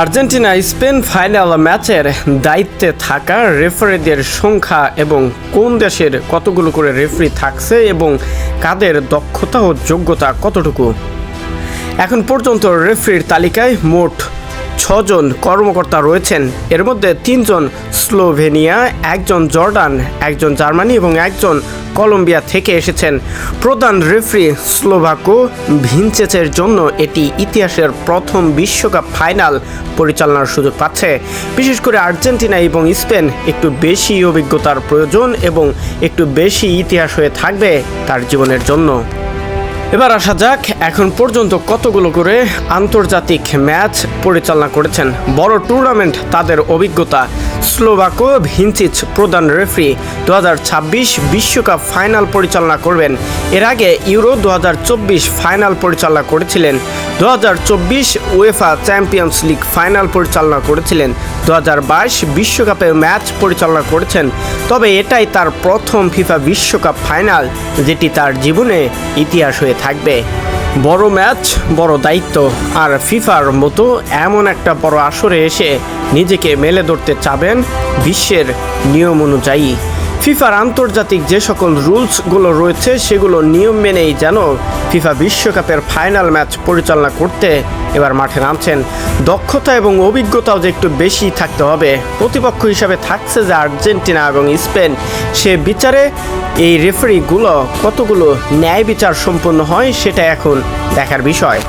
Argentina Spain final ম্যাচের দায়িত্বে থাকা রেফারিদের সংখ্যা এবং কোন দেশের কতগুলো করে রেফারি থাকছে এবং কাদের দক্ষতা ও যোগ্যতা কতটুকু। এখন পর্যন্ত রেফারির তালিকায় মোট 6 জন কর্মকর্তা রয়েছেন। এর মধ্যে 3 জন স্লোভেনিয়া, 1 জন জর্ডান, 1 জন জার্মানি এবং 1 জন কলম্বিয়া থেকে এসেছেন। প্রধান রেফারি স্লোভাকো ভিনচেচের জন্য এটি ইতিহাসের প্রথম বিশ্বকাপ ফাইনাল পরিচালনার সুযোগ পাচ্ছে। বিশেষ করে আর্জেন্টিনা এবং স্পেন একটু বেশি অভিজ্ঞতার প্রয়োজন এবং একটু বেশি ইতিহাস হয়ে থাকবে তার জীবনের জন্য। এবার আসা যাক এখন পর্যন্ত কতগুলো করে আন্তর্জাতিক ম্যাচ পরিচালনা করেছেন। বড় টুর্নামেন্ট তাদের অভিজ্ঞতা। স্লোভাকো ভিনচিচ প্রধান রেফারি 2026 বিশ্বকাপ ফাইনাল পরিচালনা করবেন। এর আগে ইউরো 2024 ফাইনাল পরিচালনা করেছিলেন। 2024 উয়েফা চ্যাম্পিয়ন্স লিগ ফাইনাল পরিচালনা করেছিলেন। 2022 বিশ্বকাপের ম্যাচ পরিচালনা করেছেন। তবে এটাই তার প্রথম ফিফা বিশ্বকাপ ফাইনাল, যেটি তার জীবনে ইতিহাস হয়ে থাকবে। বড় ম্যাচ, বড় দায়িত্ব, আর ফিফার মতো এমন একটা বড় আসরে এসে নিজেকে মেলে ধরতে চাবেন বিশ্বের নিয়ম অনুযায়ী। ফিফার আন্তর্জাতিক যে সকল রুলসগুলো রয়েছে সেগুলো নিয়ম মেনেই যেন ফিফা বিশ্বকাপের ফাইনাল ম্যাচ পরিচালনা করতে এবার মাঠে নামছেন। দক্ষতা এবং অভিজ্ঞতাও যে একটু বেশি থাকতে হবে। প্রতিপক্ষ হিসাবে থাকছে যে আর্জেন্টিনা এবং স্পেন, সে বিচারে এই রেফারিগুলো কতগুলো ন্যায় বিচার সম্পন্ন হয় সেটা এখন দেখার বিষয়।